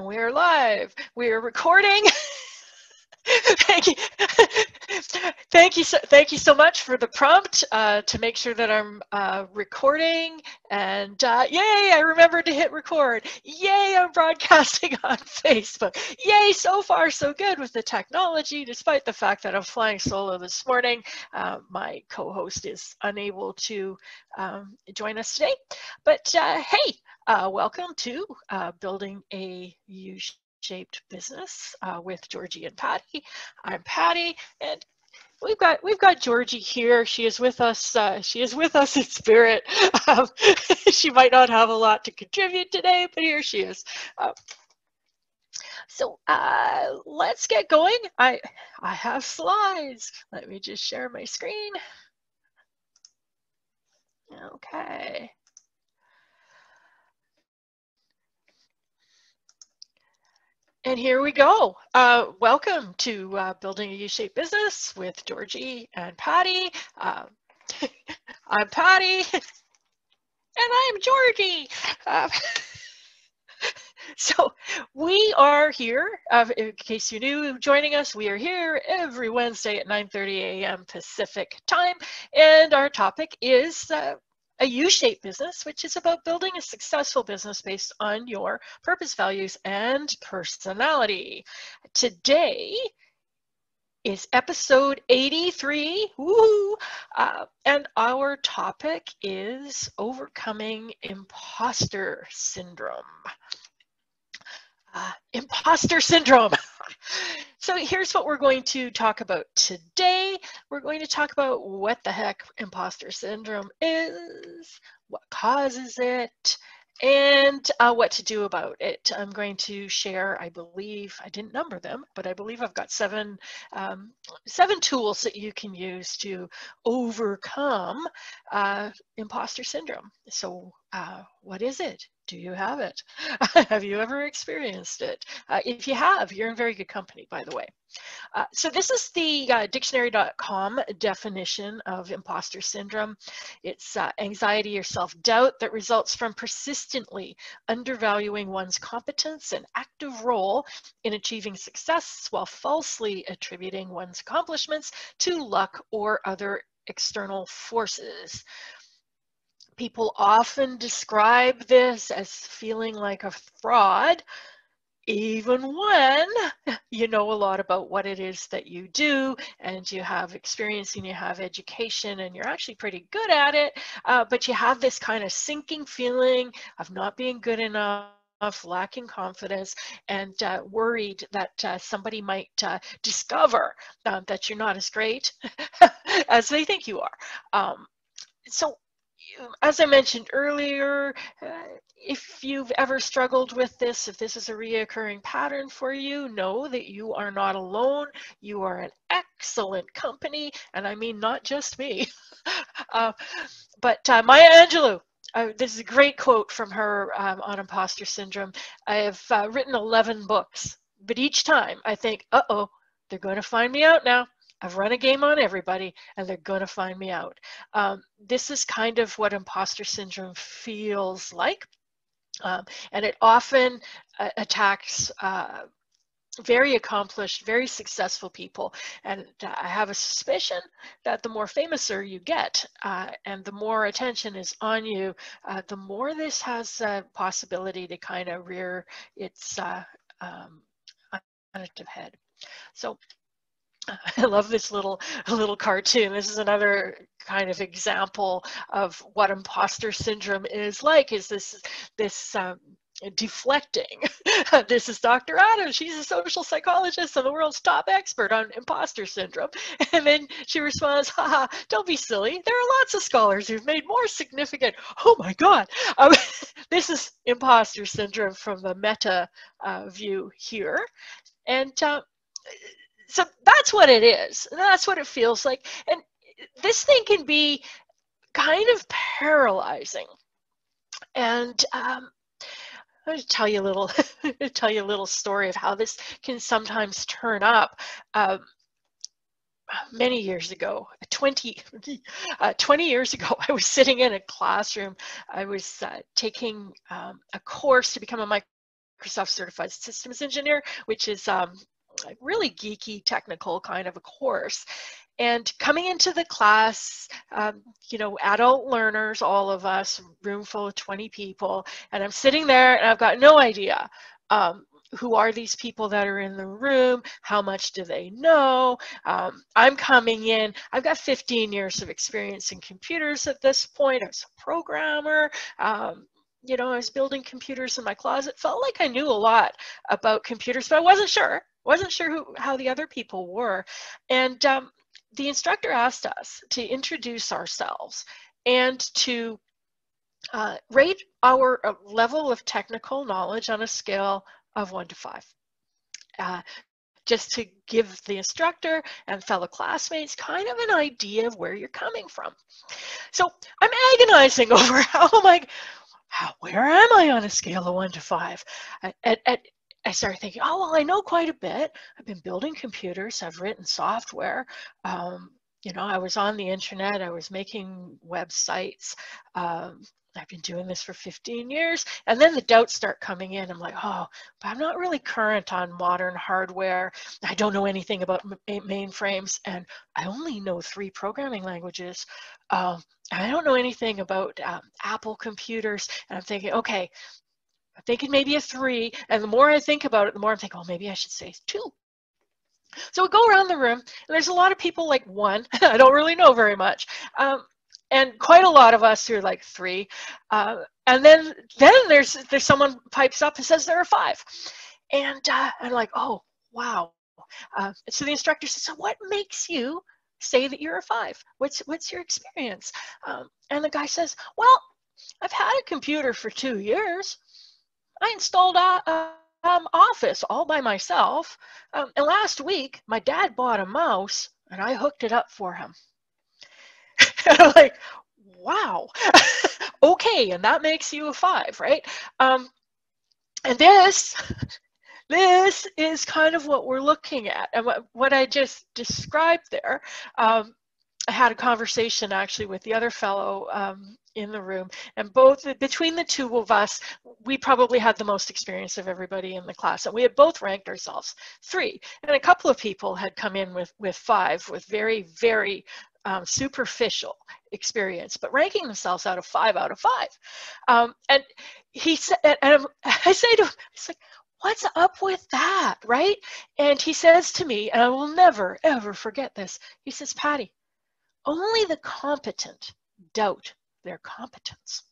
we're live. We're recording. Thank you. Thank you so much for the prompt to make sure that I'm recording. And yay, I remembered to hit record. Yay, I'm broadcasting on Facebook. Yay, so far so good with the technology, despite the fact that I'm flying solo this morning. My co-host is unable to join us today. But hey, welcome to Building a U-Shaped Business with Georgie and Patty. I'm Patty, and we've got Georgie here. She is with us. She is with us in spirit. She might not have a lot to contribute today, but here she is. So let's get going. I have slides. Let me just share my screen. Okay. And here we go. Welcome to Building a U-Shaped Business with Georgie and Patty. I'm Patty, and I'm Georgie. So we are here, in case you're new joining us, we are here every Wednesday at 9:30 a.m. Pacific time, and our topic is a U-shaped business, which is about building a successful business based on your purpose, values, and personality. Today is episode 83, woo! And our topic is overcoming imposter syndrome. Imposter syndrome. So here's what we're going to talk about today. We're going to talk about what the heck imposter syndrome is, what causes it, and what to do about it. I'm going to share, I believe, I didn't number them, but I believe I've got seven tools that you can use to overcome imposter syndrome. So what is it? Do you have it? Have you ever experienced it? If you have, you're in very good company, by the way. So this is the dictionary.com definition of imposter syndrome. It's anxiety or self-doubt that results from persistently undervaluing one's competence and active role in achieving success while falsely attributing one's accomplishments to luck or other external forces. People often describe this as feeling like a fraud, even when you know a lot about what it is that you do and you have experience and you have education and you're actually pretty good at it, but you have this kind of sinking feeling of not being good enough, lacking confidence, and worried that somebody might discover that you're not as great as they think you are. So as I mentioned earlier, if you've ever struggled with this, if this is a reoccurring pattern for you, know that you are not alone. You are an excellent company, and I mean not just me. But Maya Angelou, this is a great quote from her on imposter syndrome. I have written 11 books, but each time I think, uh-oh, they're going to find me out now. I've run a game on everybody, and they're going to find me out. This is kind of what imposter syndrome feels like, and it often attacks very accomplished, very successful people. And I have a suspicion that the more famouser you get and the more attention is on you, the more this has a possibility to kind of rear its head. So I love this little cartoon. This is another kind of example of what imposter syndrome is like, is this deflecting. This is Dr. Adams. She's a social psychologist and the world's top expert on imposter syndrome. And then she responds, haha, don't be silly. There are lots of scholars who've made more significant, oh my God. This is imposter syndrome from the meta view here. And so that's what it is. That's what it feels like. And this thing can be kind of paralyzing. And I'm going to tell you a little story of how this can sometimes turn up. Many years ago, 20 years ago, I was sitting in a classroom. I was taking a course to become a Microsoft Certified Systems Engineer, which is a really geeky technical kind of a course. And coming into the class, you know, adult learners, all of us, room full of 20 people, and I'm sitting there and I've got no idea who are these people that are in the room, how much do they know. I'm coming in, I've got 15 years of experience in computers at this point. I was a programmer. You know, I was building computers in my closet. Felt like I knew a lot about computers, but I wasn't sure. How the other people were. And the instructor asked us to introduce ourselves and to rate our level of technical knowledge on a scale of 1 to 5. Just to give the instructor and fellow classmates kind of an idea of where you're coming from. So I'm agonizing over where am I on a scale of 1 to 5? I started thinking, oh, well, I know quite a bit. I've been building computers. I've written software. You know, I was on the internet. I was making websites. I've been doing this for 15 years. And then the doubts start coming in. I'm like, oh, but I'm not really current on modern hardware. I don't know anything about mainframes. And I only know 3 programming languages. I don't know anything about Apple computers. And I'm thinking, okay, I'm thinking maybe a 3. And the more I think about it, the more I'm thinking, oh, maybe I should say 2. So we go around the room, and there's a lot of people like 1. I don't really know very much. And quite a lot of us who are like 3. And then there's someone pipes up and says they're a 5. And I'm like, oh, wow. So the instructor says, so what makes you say that you're a 5? What's your experience? And the guy says, well, I've had a computer for 2 years. I installed Office all by myself. And last week, my dad bought a mouse and I hooked it up for him. And I'm like, wow. Okay, and that makes you a 5, right? And this is kind of what we're looking at. And what I just described there, I had a conversation actually with the other fellow in the room, and between the 2 of us, we probably had the most experience of everybody in the class, and we had both ranked ourselves 3, and a couple of people had come in with 5 with very, very superficial experience, but ranking themselves out of 5 out of 5. And he said, and I say to him, it's like, what's up with that, right? And he says to me, and I will never, ever forget this, he says, Patty, only the competent doubt their competence.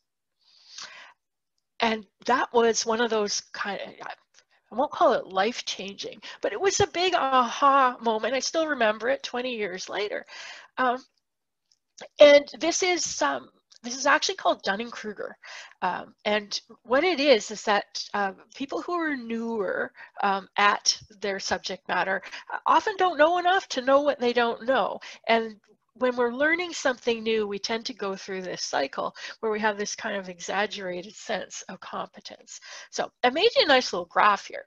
And that was one of those kind of, I won't call it life-changing, but it was a big aha moment. I still remember it 20 years later. And this is actually called Dunning-Kruger. And what it is that people who are newer at their subject matter often don't know enough to know what they don't know. And when we're learning something new, we tend to go through this cycle where we have this kind of exaggerated sense of competence. So I made you a nice little graph here.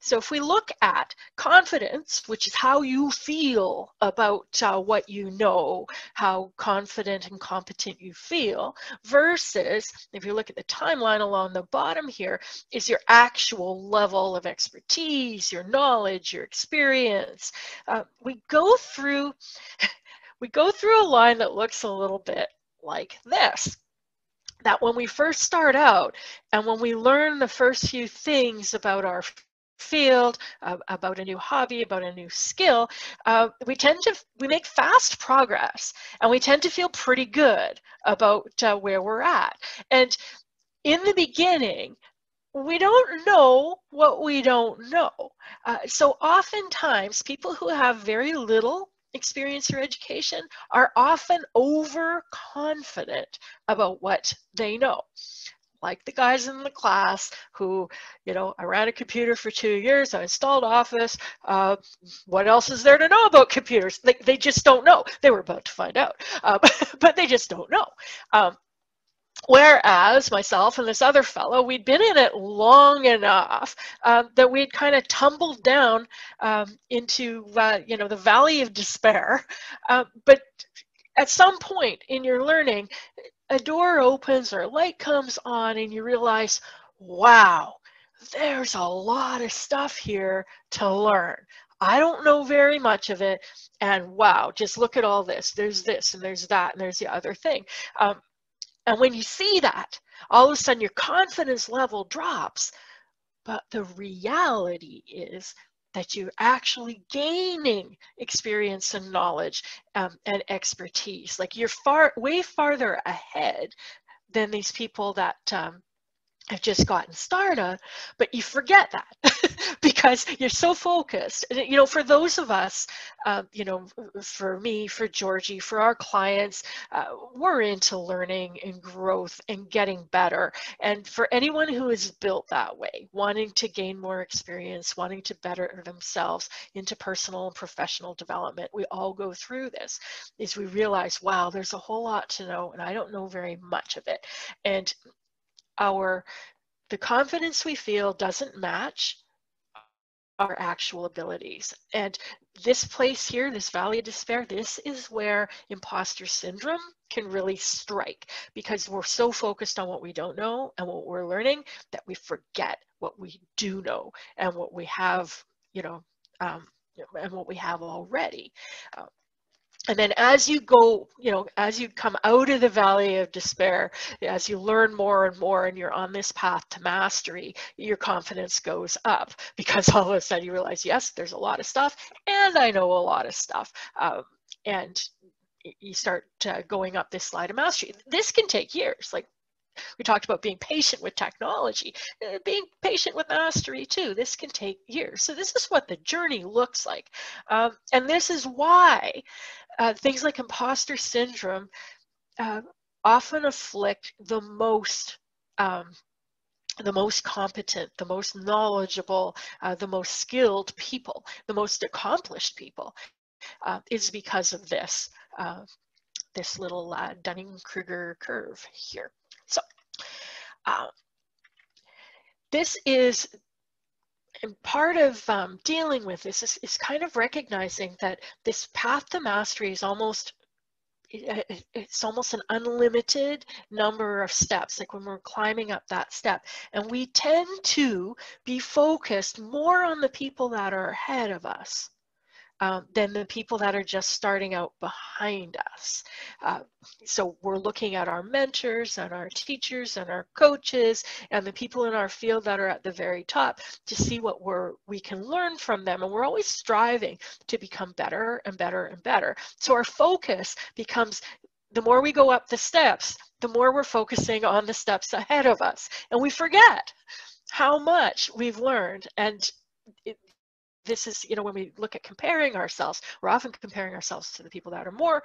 So if we look at confidence, which is how you feel about what you know, how confident and competent you feel, versus if you look at the timeline along the bottom here, is your actual level of expertise, your knowledge, your experience. We go through a line that looks a little bit like this. That when we first start out and when we learn the first few things about our field, about a new hobby, about a new skill, we make fast progress, and we tend to feel pretty good about where we're at. And in the beginning, we don't know what we don't know. So oftentimes, people who have very little experience or education are often overconfident about what they know. Like the guys in the class who, you know, I ran a computer for 2 years, I installed Office. What else is there to know about computers? They just don't know. They were about to find out, but they just don't know. Whereas myself and this other fellow, we'd been in it long enough that we'd kind of tumbled down into, you know, the valley of despair. But at some point in your learning, a door opens or a light comes on and you realize, wow, there's a lot of stuff here to learn. I don't know very much of it, and wow, just look at all this. There's this, and there's that, and there's the other thing. And when you see that, all of a sudden your confidence level drops. But the reality is that you're actually gaining experience and knowledge and expertise. Like you're way farther ahead than these people that have just gotten started, but you forget that because you're so focused. You know, for those of us, you know, for me, for Georgie, for our clients, we're into learning and growth and getting better. And for anyone who is built that way, wanting to gain more experience, wanting to better themselves into personal and professional development, we all go through this, is we realize, wow, there's a whole lot to know, and I don't know very much of it. And the confidence we feel doesn't match our actual abilities. And this place here, this valley of despair, this is where imposter syndrome can really strike, because we're so focused on what we don't know and what we're learning that we forget what we do know and what we have, you know, and what we have already. And then as you go, you know, as you come out of the valley of despair, as you learn more and more and you're on this path to mastery, your confidence goes up, because all of a sudden you realize, yes, there's a lot of stuff and I know a lot of stuff. And you start going up this slide of mastery. This can take years. Like we talked about being patient with technology, being patient with mastery too. This can take years. So this is what the journey looks like. And this is why things like imposter syndrome often afflict the most competent, the most knowledgeable, the most skilled people, the most accomplished people, is because of this, this little Dunning-Kruger curve here. So this is, and part of dealing with this is kind of recognizing that this path to mastery is almost, it's almost an unlimited number of steps, like when we're climbing up that step. And we tend to be focused more on the people that are ahead of us than the people that are just starting out behind us. So we're looking at our mentors and our teachers and our coaches and the people in our field that are at the very top to see what we can learn from them. And we're always striving to become better and better and better. So our focus becomes, the more we go up the steps, the more we're focusing on the steps ahead of us. And we forget how much we've learned. And this is, you know, when we look at comparing ourselves, we're often comparing ourselves to the people that are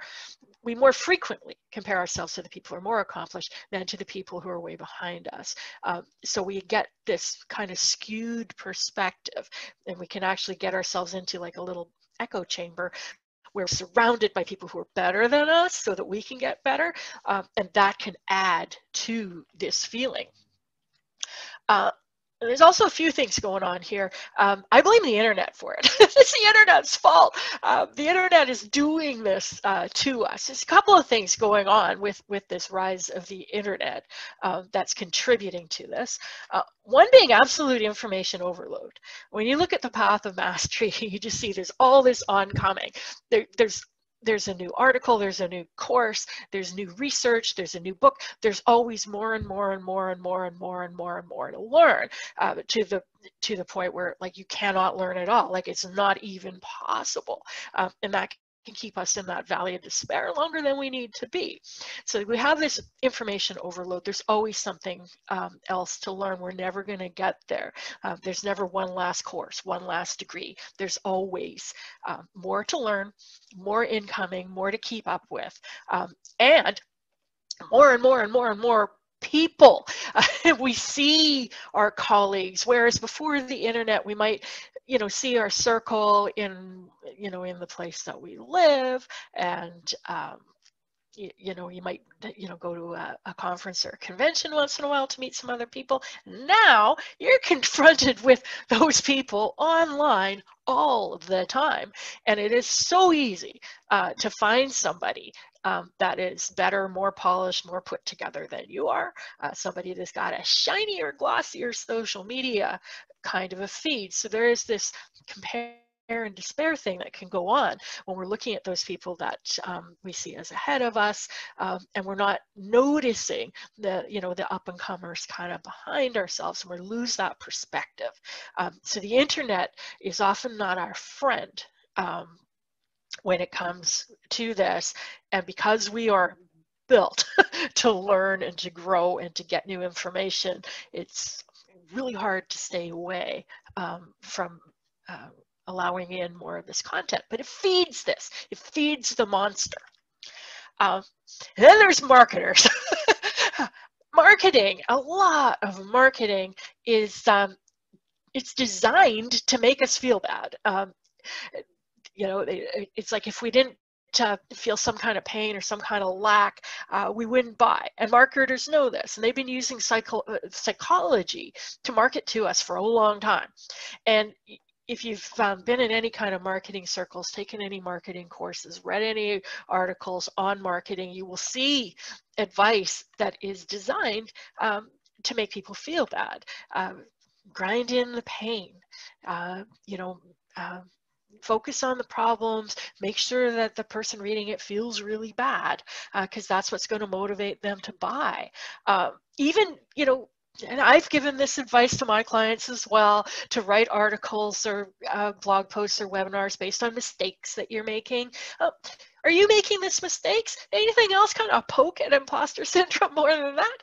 we more frequently compare ourselves to the people who are more accomplished than to the people who are way behind us. So we get this kind of skewed perspective, and we can actually get ourselves into like a little echo chamber. We're surrounded by people who are better than us so that we can get better, and that can add to this feeling. There's also a few things going on here. I blame the internet for it. It's the internet's fault. The internet is doing this to us. There's a couple of things going on with this rise of the internet that's contributing to this. One being absolute information overload. When you look at the path of mastery, you just see there's all this oncoming. There's a new article, there's a new course, there's new research, there's a new book. There's always more and more and more and more and more and more and more to learn, to the point where like you cannot learn at all. Like it's not even possible, and that can keep us in that valley of despair longer than we need to be. So we have this information overload. There's always something else to learn. We're never going to get there. There's never one last course, one last degree. There's always more to learn, more incoming, more to keep up with, and more and more and more and more people. We see our colleagues, whereas before the internet, we might, you know, see our circle in, you know, in the place that we live, and you know, you might, you know, go to a conference or a convention once in a while to meet some other people. Now you're confronted with those people online all the time, and it is so easy to find somebody that is better, more polished, more put together than you are, somebody that's got a shinier, glossier social media kind of a feed. So there is this compare and despair thing that can go on when we're looking at those people that we see as ahead of us, and we're not noticing the up and comers kind of behind ourselves, and we lose that perspective. So the internet is often not our friend when it comes to this, and because we are built to learn and to grow and to get new information, it's really hard to stay away from allowing in more of this content. But it feeds this, it feeds the monster. Then there's marketers. Marketing, a lot of marketing is it's designed to make us feel bad. It's like if we didn't feel some kind of pain or some kind of lack, we wouldn't buy. And marketers know this, and they've been using psychology to market to us for a long time. And if you've been in any kind of marketing circles, taken any marketing courses, read any articles on marketing, you will see advice that is designed to make people feel bad. Grind in the pain, focus on the problems, make sure that the person reading it feels really bad, because that's what's going to motivate them to buy. And I've given this advice to my clients as well, to write articles or blog posts or webinars based on mistakes that you're making. Are you making this mistakes? Anything else kind of poke at imposter syndrome more than that?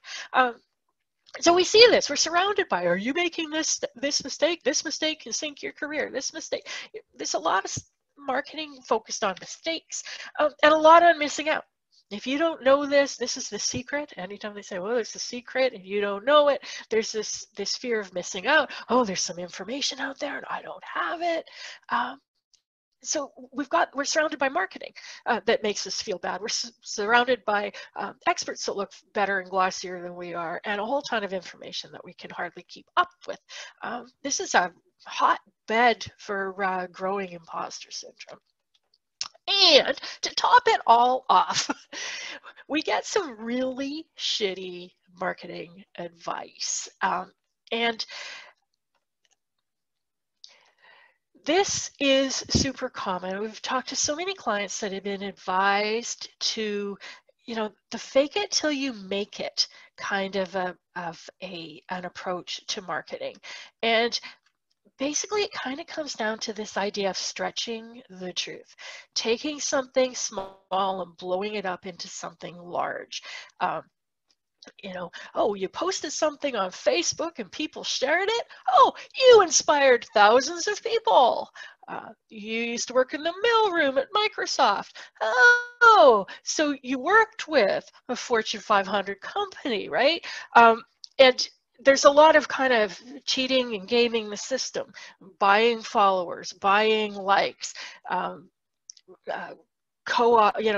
So we see this, we're surrounded by, are you making this mistake? This mistake can sink your career, this mistake. There's a lot of marketing focused on mistakes, and a lot on missing out. If you don't know this is the secret. Anytime they say, well, there's a secret and you don't know it, there's this fear of missing out. Oh, there's some information out there and I don't have it. So we're surrounded by marketing that makes us feel bad. We're surrounded by experts that look better and glossier than we are, and a whole ton of information that we can hardly keep up with. This is a hotbed for growing imposter syndrome. And to top it all off, we get some really shitty marketing advice. And this is super common. We've talked to so many clients that have been advised to, the fake it till you make it kind of an approach to marketing. And basically, it kind of comes down to this idea of stretching the truth, taking something small and blowing it up into something large. Oh, you posted something on Facebook and people shared it. Oh, you inspired thousands of people. You used to work in the mailroom at Microsoft. Oh, so you worked with a Fortune 500 company, right? And there's a lot of kind of cheating and gaming the system, buying followers, buying likes,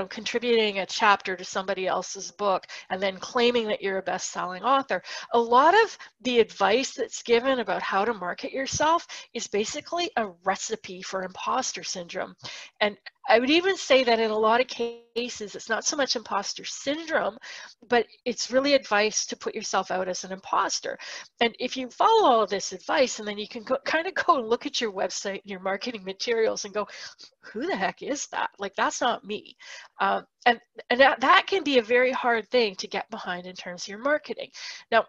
contributing a chapter to somebody else's book, and then claiming that you're a best-selling author. A lot of the advice that's given about how to market yourself is basically a recipe for imposter syndrome. And I would even say that in a lot of cases, it's not so much imposter syndrome, but it's really advice to put yourself out as an imposter. And if you follow all of this advice, and then you can go and look at your website and your marketing materials and go, who the heck is that? Like, that's not me. And that can be a very hard thing to get behind in terms of your marketing. Now,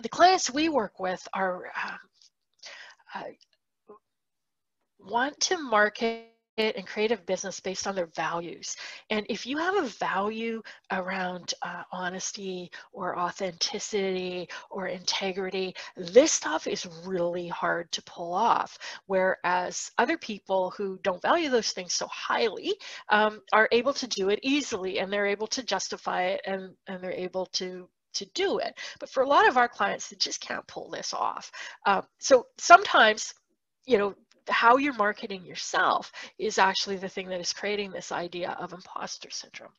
the clients we work with are want to market and create a business based on their values. And if you have a value around honesty or authenticity or integrity, this stuff is really hard to pull off. Whereas other people who don't value those things so highly are able to do it easily, and they're able to justify it, and they're able to do it. But for a lot of our clients, they just can't pull this off. So sometimes, how you're marketing yourself is actually the thing that is creating this idea of imposter syndrome.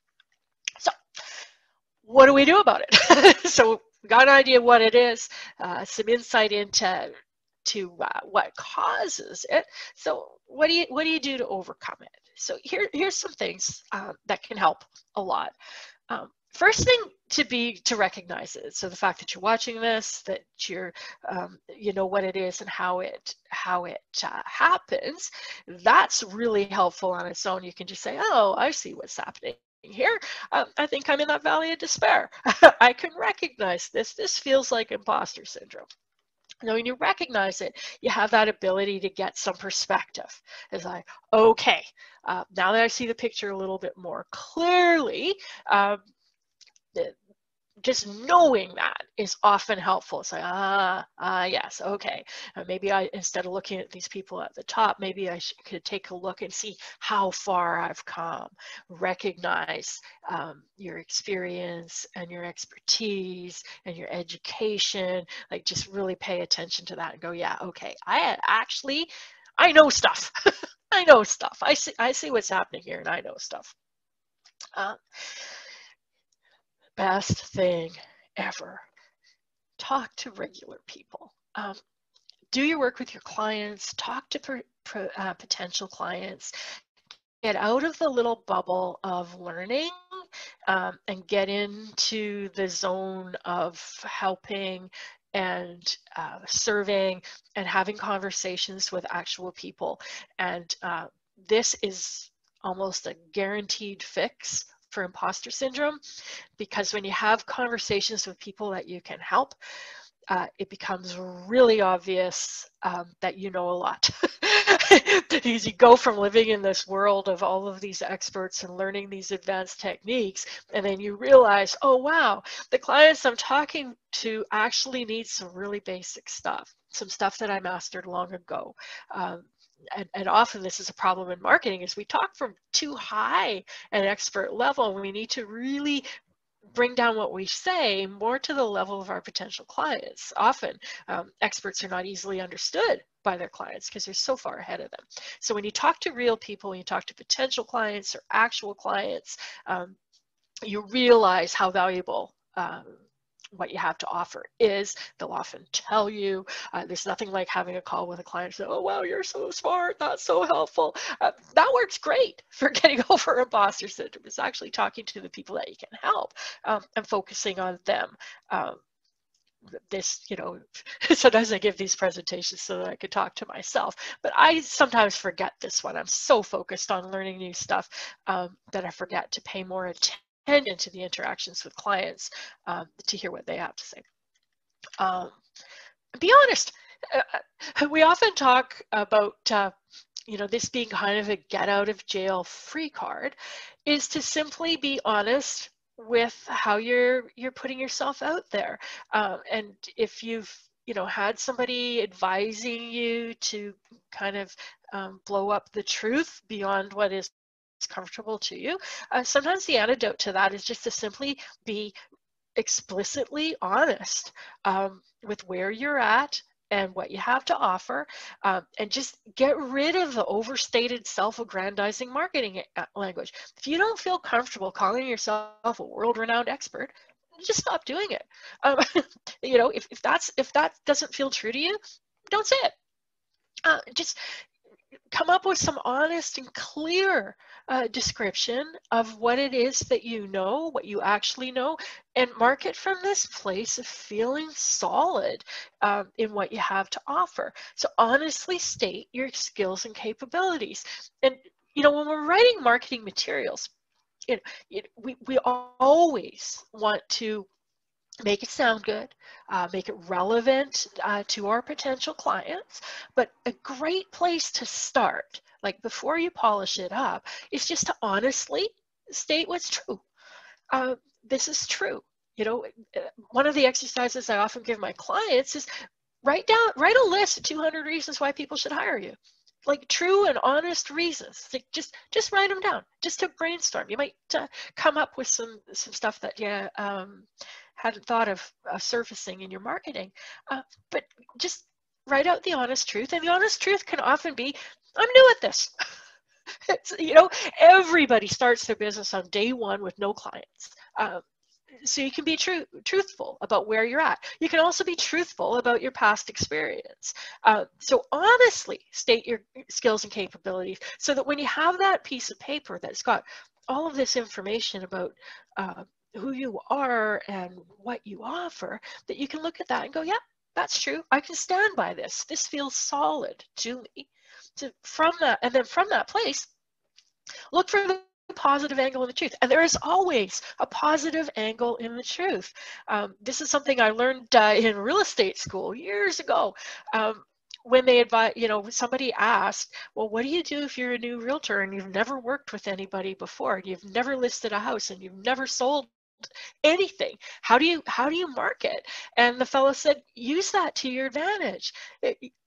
So what do we do about it? So we got an idea what it is, some insight into what causes it. So what do you do to overcome it? So here's some things that can help a lot. First thing to recognize it. So the fact that you're watching this, that you're, you know what it is and how it happens, that's really helpful on its own. You can just say, oh, I see what's happening here. I think I'm in that valley of despair. I can recognize this. This feels like imposter syndrome. Now, when you recognize it, you have that ability to get some perspective. It's like, okay, now that I see the picture a little bit more clearly, just knowing that is often helpful. It's like, yes, okay. Maybe instead of looking at these people at the top, maybe I could take a look and see how far I've come. Recognize your experience and your expertise and your education. Like, just really pay attention to that and go, yeah, okay. I know stuff. I know stuff. I see what's happening here, and I know stuff. Best thing ever. Talk to regular people. Do your work with your clients. Talk to potential clients. Get out of the little bubble of learning and get into the zone of helping and serving and having conversations with actual people. And this is almost a guaranteed fix for imposter syndrome, because when you have conversations with people that you can help, it becomes really obvious that you know a lot. Because you go from living in this world of all of these experts and learning these advanced techniques, and then you realize, oh wow, the clients I'm talking to actually need some really basic stuff, some stuff that I mastered long ago. And often this is a problem in marketing, is we talk from too high an expert level, and we need to really bring down what we say more to the level of our potential clients. Often experts are not easily understood by their clients because they're so far ahead of them. So when you talk to real people, when you talk to potential clients or actual clients, you realize how valuable what you have to offer is. They'll often tell you. There's nothing like having a call with a client and say, oh wow, you're so smart, that's so helpful. That works great for getting over imposter syndrome. It's actually talking to the people that you can help and focusing on them. This, sometimes I give these presentations so that I could talk to myself, but I sometimes forget this one. I'm so focused on learning new stuff that I forget to pay more attention into the interactions with clients to hear what they have to say. Be honest. We often talk about this being kind of a get out of jail free card, is to simply be honest with how you're putting yourself out there. And if you've had somebody advising you to kind of blow up the truth beyond what is comfortable to you, sometimes the antidote to that is just to simply be explicitly honest with where you're at and what you have to offer, and just get rid of the overstated self-aggrandizing marketing language. If you don't feel comfortable calling yourself a world-renowned expert, just stop doing it. If that doesn't feel true to you, don't say it. Just come up with some honest and clear description of what it is that you know, what you actually know, and market from this place of feeling solid in what you have to offer. So honestly state your skills and capabilities. And when we're writing marketing materials, we always want to make it sound good, make it relevant to our potential clients. But a great place to start, like before you polish it up, is just to honestly state what's true. This is true. One of the exercises I often give my clients is write a list of 200 reasons why people should hire you. Like true and honest reasons. Like just write them down, just to brainstorm. You might come up with some stuff that you hadn't thought of surfacing in your marketing, but just write out the honest truth. And the honest truth can often be, I'm new at this. Everybody starts their business on day one with no clients. so you can be truthful about where you're at. You can also be truthful about your past experience. So honestly state your skills and capabilities so that when you have that piece of paper that's got all of this information about who you are and what you offer, that you can look at that and go, yeah, that's true. I can stand by this. This feels solid to me. So from that, and then from that place, look for the positive angle in the truth. And there is always a positive angle in the truth. This is something I learned in real estate school years ago. When they advise, somebody asked, well, what do you do if you're a new realtor and you've never worked with anybody before, and you've never listed a house and you've never sold anything? How do you market? And the fellow said, use that to your advantage.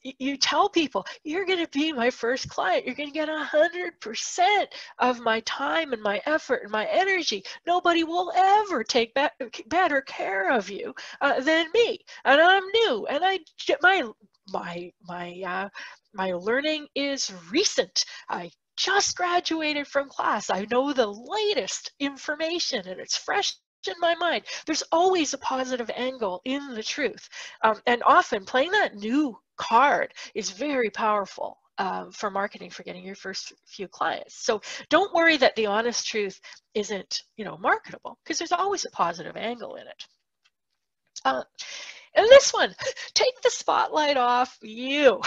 You tell people, you're going to be my first client. You're going to get 100% of my time and my effort and my energy. Nobody will ever take better care of you than me. And I'm new, and my learning is recent. I just graduated from class. I know the latest information and it's fresh in my mind. There's always a positive angle in the truth. And often playing that new card is very powerful for marketing, for getting your first few clients. So don't worry that the honest truth isn't, marketable, because there's always a positive angle in it. And this one, take the spotlight off you.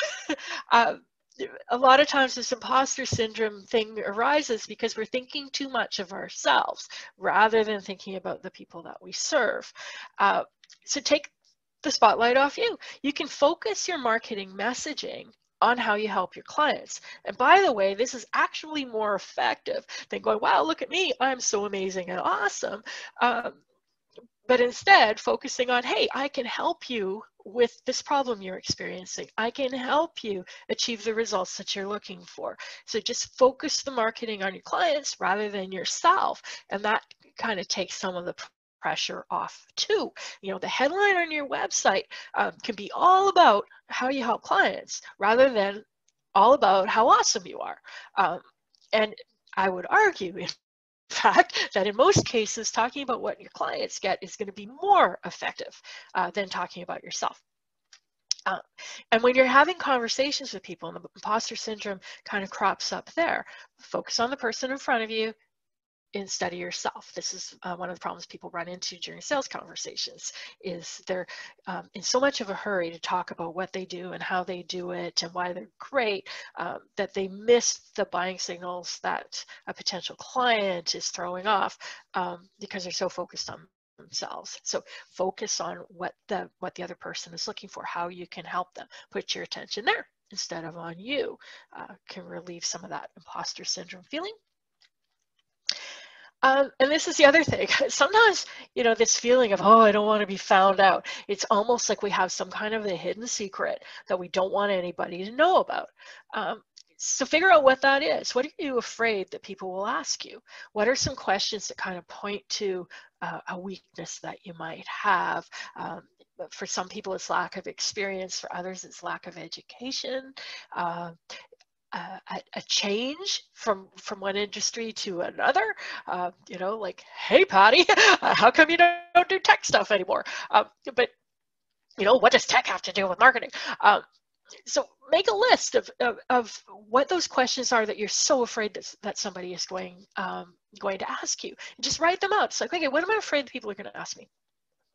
A lot of times this imposter syndrome thing arises because we're thinking too much of ourselves rather than thinking about the people that we serve. So take the spotlight off you. You can focus your marketing messaging on how you help your clients. And by the way, this is actually more effective than going, wow, look at me, I'm so amazing and awesome. But instead focusing on, hey, I can help you with this problem you're experiencing. I can help you achieve the results that you're looking for. So just focus the marketing on your clients rather than yourself. And that kind of takes some of the pressure off too. The headline on your website can be all about how you help clients rather than all about how awesome you are. And I would argue, in fact, that in most cases, talking about what your clients get is going to be more effective than talking about yourself. And when you're having conversations with people and the imposter syndrome kind of crops up there, focus on the person in front of you instead of yourself. This is one of the problems people run into during sales conversations, is they're in so much of a hurry to talk about what they do and how they do it and why they're great that they miss the buying signals that a potential client is throwing off because they're so focused on themselves. So focus on what the other person is looking for, how you can help them. Put your attention there instead of on you. Can relieve some of that imposter syndrome feeling. And this is the other thing. Sometimes, this feeling of, oh, I don't want to be found out. It's almost like we have some kind of a hidden secret that we don't want anybody to know about. So figure out what that is. What are you afraid that people will ask you? What are some questions that kind of point to a weakness that you might have? For some people, it's lack of experience. For others, it's lack of education. A change from one industry to another, like, hey, Patty, how come you don't do tech stuff anymore? But, what does tech have to do with marketing? So make a list of what those questions are that you're so afraid that somebody is going to ask you. And just write them out. It's like, okay, what am I afraid that people are going to ask me?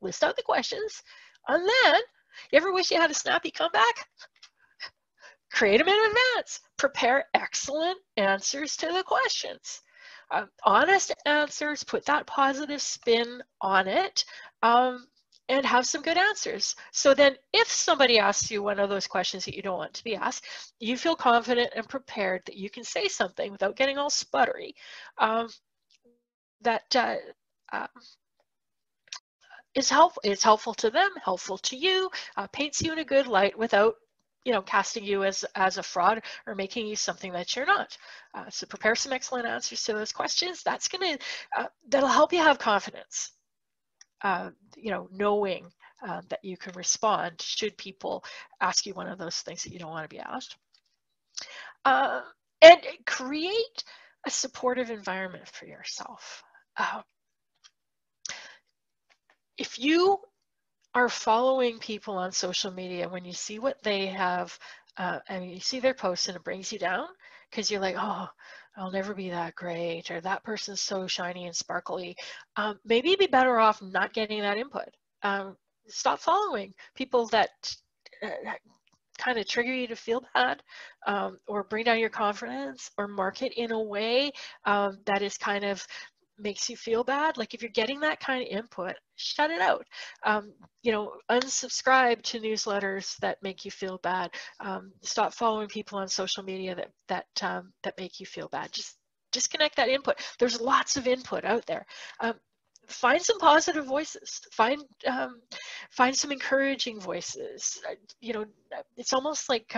List out the questions. And then, you ever wish you had a snappy comeback? Create them in advance. Prepare excellent answers to the questions. Honest answers, put that positive spin on it, and have some good answers. So then if somebody asks you one of those questions that you don't want to be asked, you feel confident and prepared that you can say something without getting all sputtery that is helpful. It's helpful to them, helpful to you, paints you in a good light without casting you as a fraud or making you something that you're not. So prepare some excellent answers to those questions. That'll help you have confidence, knowing that you can respond should people ask you one of those things that you don't want to be asked. And create a supportive environment for yourself. if you are following people on social media, when you see what they have, and you see their posts and it brings you down because you're like, oh, I'll never be that great, or that person's so shiny and sparkly, maybe you'd be better off not getting that input. Stop following people that kind of trigger you to feel bad, or bring down your confidence, or market in a way that is kind of makes you feel bad. Like if you're getting that kind of input, shut it out. Unsubscribe to newsletters that make you feel bad. Stop following people on social media that make you feel bad. Just disconnect that input. There's lots of input out there. Find some positive voices. Find some encouraging voices. It's almost like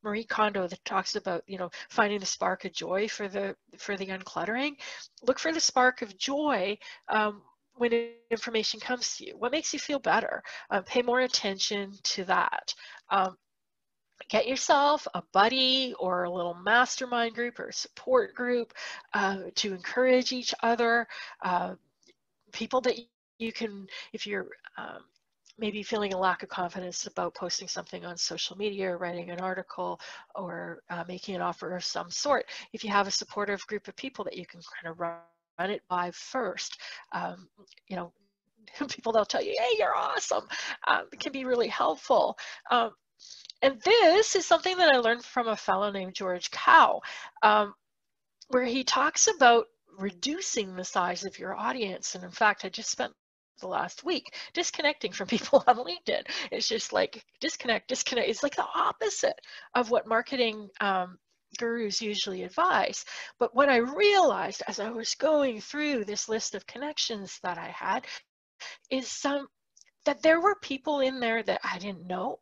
Marie Kondo that talks about, finding the spark of joy for the uncluttering. Look for the spark of joy when information comes to you. What makes you feel better? Pay more attention to that. Get yourself a buddy or a little mastermind group or a support group to encourage each other. People that you can, if you're maybe feeling a lack of confidence about posting something on social media, or writing an article, or making an offer of some sort, if you have a supportive group of people that you can kind of run it by first, people, they'll tell you, hey, you're awesome. It can be really helpful. And this is something that I learned from a fellow named George Cow, where he talks about reducing the size of your audience. And in fact, I just spent the last week disconnecting from people on LinkedIn. It's just like disconnect. It's like the opposite of what marketing gurus usually advise. But what I realized as I was going through this list of connections that I had is that there were people in there that I didn't know.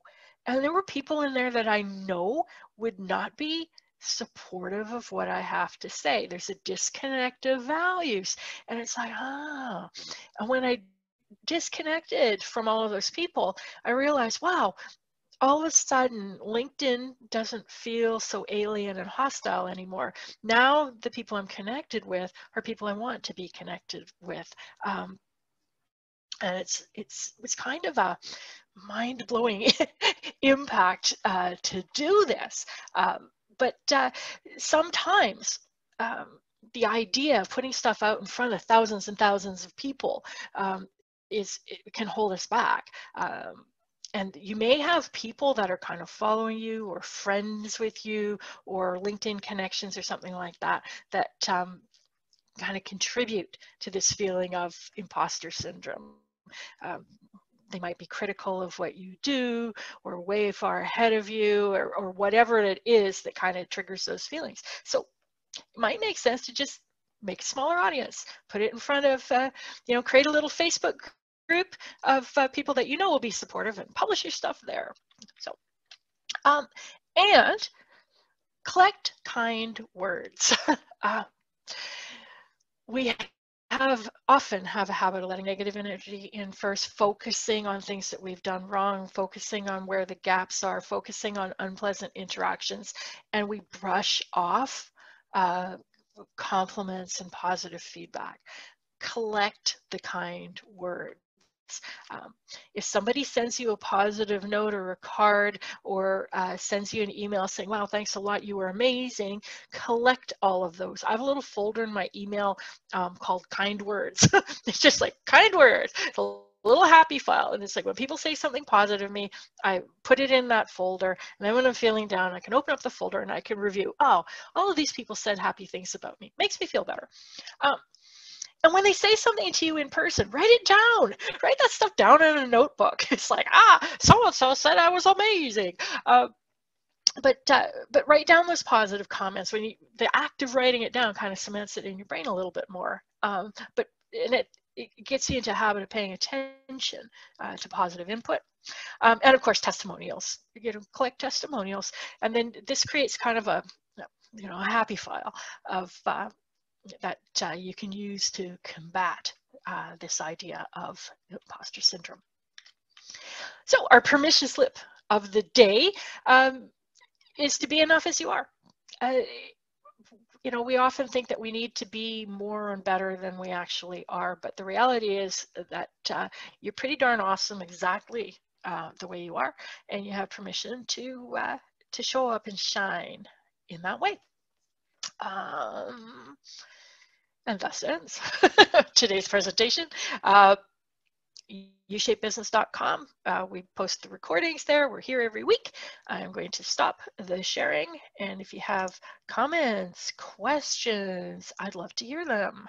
And there were people in there that I know would not be supportive of what I have to say. There's a disconnect of values. And it's like, and when I disconnected from all of those people, I realized, wow, all of a sudden LinkedIn doesn't feel so alien and hostile anymore. Now the people I'm connected with are people I want to be connected with. And it's kind of a mind-blowing impact to do this. But sometimes the idea of putting stuff out in front of thousands and thousands of people it can hold us back. And you may have people that are kind of following you, or friends with you, or LinkedIn connections or something like that, that kind of contribute to this feeling of imposter syndrome. They might be critical of what you do, or way far ahead of you, or whatever it is that kind of triggers those feelings. So it might make sense to just make a smaller audience, put it in front of, create a little Facebook group of people that you know will be supportive, and publish your stuff there. So, and collect kind words. We often have a habit of letting negative energy in first, focusing on things that we've done wrong, focusing on where the gaps are, focusing on unpleasant interactions, and we brush off compliments and positive feedback. Collect the kind words. If somebody sends you a positive note or a card, or sends you an email saying, wow, thanks a lot, you were amazing, collect all of those. I have a little folder in my email called kind words. It's just like kind words. It's a little happy file, and it's like when people say something positive to me, I put it in that folder, and then when I'm feeling down, I can open up the folder and I can review, oh, all of these people said happy things about me. Makes me feel better. And when they say something to you in person, write it down. Write that stuff down in a notebook. It's like, so-and-so said I was amazing. But write down those positive comments. The act of writing it down kind of cements it in your brain a little bit more. But it gets you into a habit of paying attention to positive input. And of course, testimonials. Collect testimonials. And then this creates kind of a happy file of that you can use to combat this idea of imposter syndrome. So our permission slip of the day is to be enough as you are. you know, we often think that we need to be more and better than we actually are, but the reality is that you're pretty darn awesome exactly the way you are, and you have permission to show up and shine in that way. And thus ends today's presentation. ushapebusiness.com. We post the recordings there. We're here every week. I'm going to stop the sharing, and if you have comments, questions, I'd love to hear them.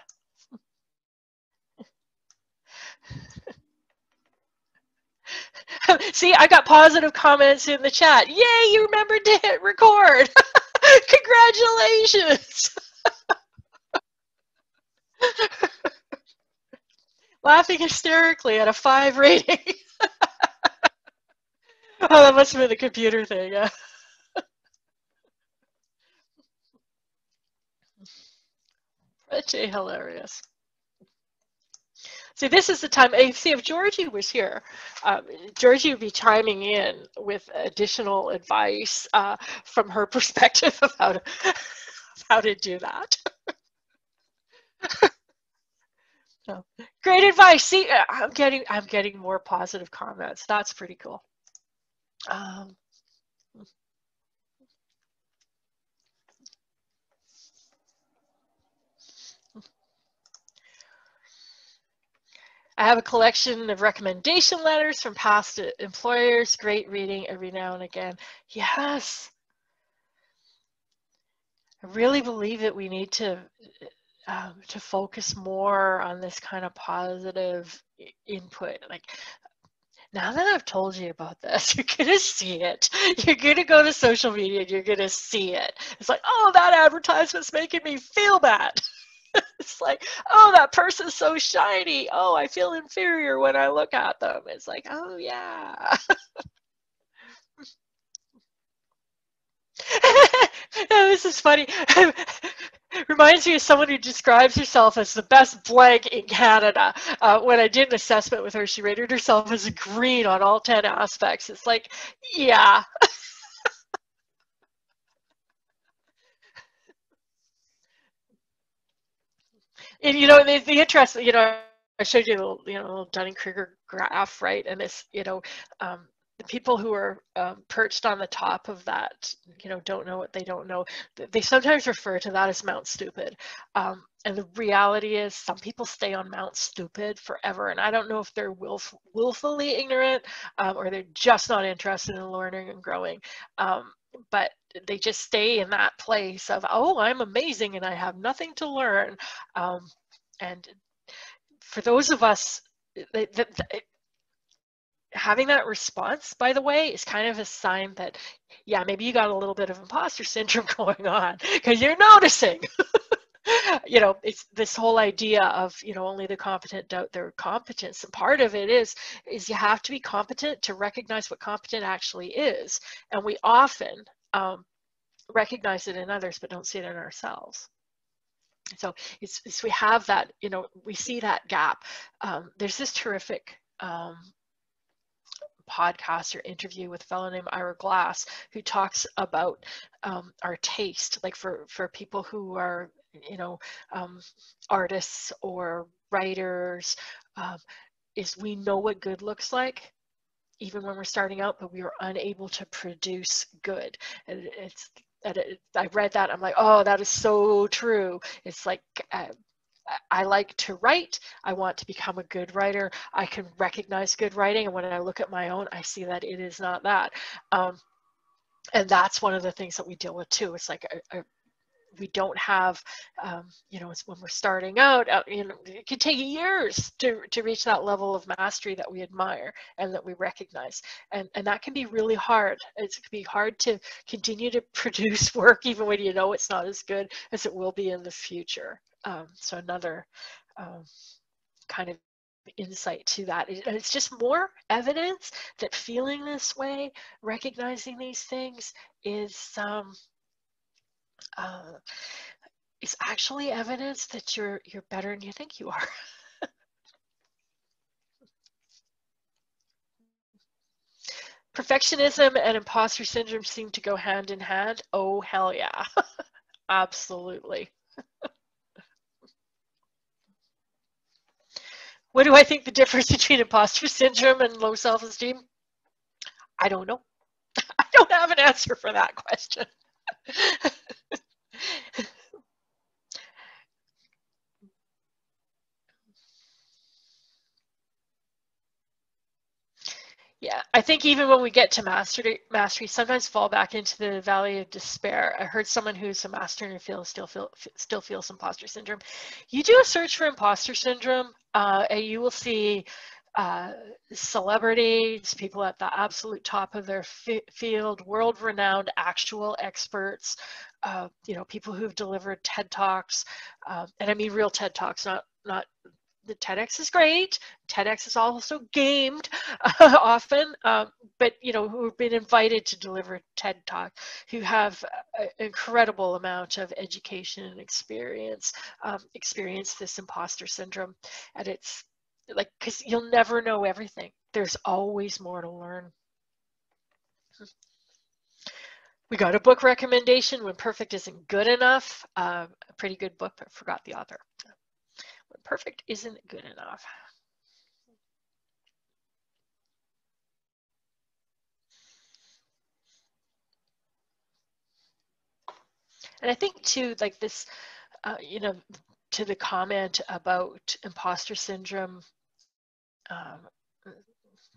See, I got positive comments in the chat. Yay, you remembered to hit record. Congratulations. Laughing hysterically at a 5 rating. Oh, that must have been the computer thing. Yeah. Pretty hilarious. See, this is the time. See, if Georgie was here, Georgie would be chiming in with additional advice from her perspective of how to do that. So, great advice. See, I'm getting more positive comments. That's pretty cool. I have a collection of recommendation letters from past employers. Great reading every now and again. Yes. I really believe that we need to focus more on this kind of positive input. Like, now that I've told you about this, you're going to see it. You're going to go to social media and you're going to see it. It's like, oh, that advertisement's making me feel bad. It's like, oh, that person's so shiny. Oh, I feel inferior when I look at them. It's like, oh, yeah. This is funny. Reminds me of someone who describes herself as the best blank in Canada. When I did an assessment with her, she rated herself as a green on all 10 aspects. It's like, yeah. And you know, the interesting, you know, I showed you a little, little Dunning-Kruger graph, right? And this, the people who are perched on the top of that, don't know what they don't know. They sometimes refer to that as Mount Stupid. And the reality is some people stay on Mount Stupid forever. And I don't know if they're willfully ignorant or they're just not interested in learning and growing. But they just stay in that place of, oh, I'm amazing and I have nothing to learn. And for those of us, having that response, by the way, is kind of a sign that, yeah, maybe you got a little bit of imposter syndrome going on because you're noticing. It's this whole idea of, only the competent doubt their competence. And part of it is you have to be competent to recognize what competent actually is. And we often recognize it in others, but don't see it in ourselves. So it's we have that, we see that gap. There's this terrific podcast or interview with a fellow named Ira Glass who talks about our taste, like for people who are, artists or writers, is we know what good looks like even when we're starting out, but we are unable to produce good. And I read that, I'm like, oh, that is so true. It's like, I like to write. I want to become a good writer. I can recognize good writing. And when I look at my own, I see that it is not that. And that's one of the things that we deal with too. It's like we don't have, it's when we're starting out, it can take years to reach that level of mastery that we admire and that we recognize. And that can be really hard. It can be hard to continue to produce work even when you know it's not as good as it will be in the future. So another kind of insight to that. And it's just more evidence that feeling this way, recognizing these things is actually evidence that you're better than you think you are. Perfectionism and imposter syndrome seem to go hand in hand. Oh, hell yeah. Absolutely. What do I think the difference between imposter syndrome and low self-esteem? I don't know. I don't have an answer for that question. Yeah, I think even when we get to mastery, sometimes fall back into the valley of despair. I heard someone who's a master and still feels imposter syndrome. You do a search for imposter syndrome, and you will see celebrities, people at the absolute top of their field, world-renowned actual experts, people who've delivered TED Talks, and I mean real TED Talks, not the TEDx is great. TEDx is also gamed often, but who've been invited to deliver TED Talk, who have an incredible amount of education and experience this imposter syndrome, and it's like, because you'll never know everything. There's always more to learn. We got a book recommendation, When Perfect Isn't Good Enough. A pretty good book, but forgot the author. When perfect isn't good enough. And I think too, like this, to the comment about imposter syndrome,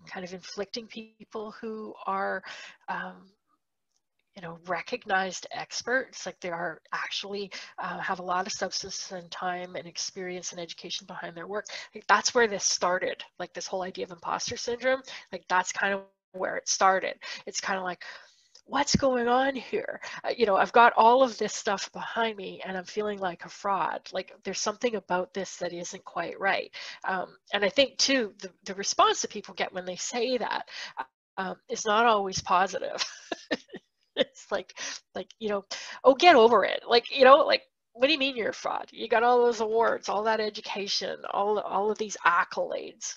kind of inflicting people who are, recognized experts, like they are actually have a lot of substance and time and experience and education behind their work. Like that's where this started, like this whole idea of imposter syndrome, like that's kind of where it started. It's kind of like, what's going on here? I've got all of this stuff behind me and I'm feeling like a fraud. Like there's something about this that isn't quite right. And I think too, the response that people get when they say that is not always positive. It's like, oh, get over it. Like, what do you mean you're a fraud? You got all those awards, all that education, all of these accolades.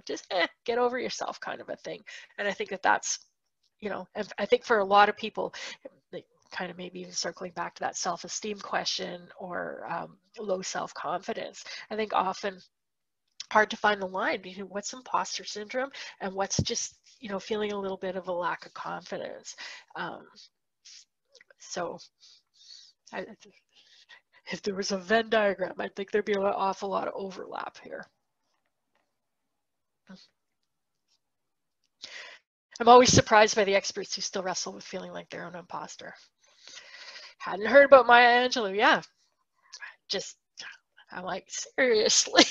Just get over yourself, kind of a thing. And I think that's, and I think for a lot of people, kind of maybe even circling back to that self-esteem question or low self-confidence, I think often hard to find the line between what's imposter syndrome and what's just, feeling a little bit of a lack of confidence. So if there was a Venn diagram, I think there'd be an awful lot of overlap here. I'm always surprised by the experts who still wrestle with feeling like they're an imposter. Hadn't heard about Maya Angelou. Yeah, I'm like, seriously?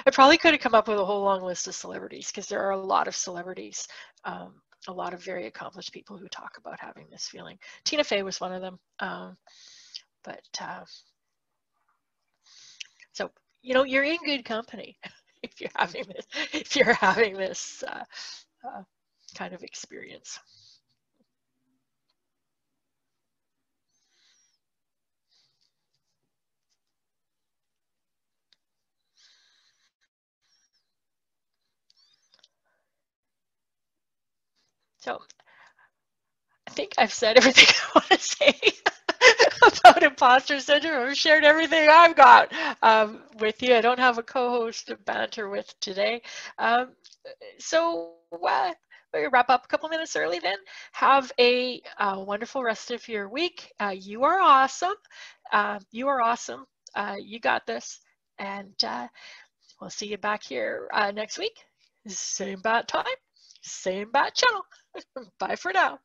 I probably could have come up with a whole long list of celebrities, because there are a lot of celebrities, a lot of very accomplished people who talk about having this feeling. Tina Fey was one of them. So, you're in good company if you're having this kind of experience. So I think I've said everything I want to say about imposter syndrome. I've shared everything I've got with you. I don't have a co-host to banter with today. So we'll wrap up a couple minutes early then. Have a wonderful rest of your week. You are awesome. You are awesome. You got this. And we'll see you back here next week. Same bat time, same bat channel. Bye for now.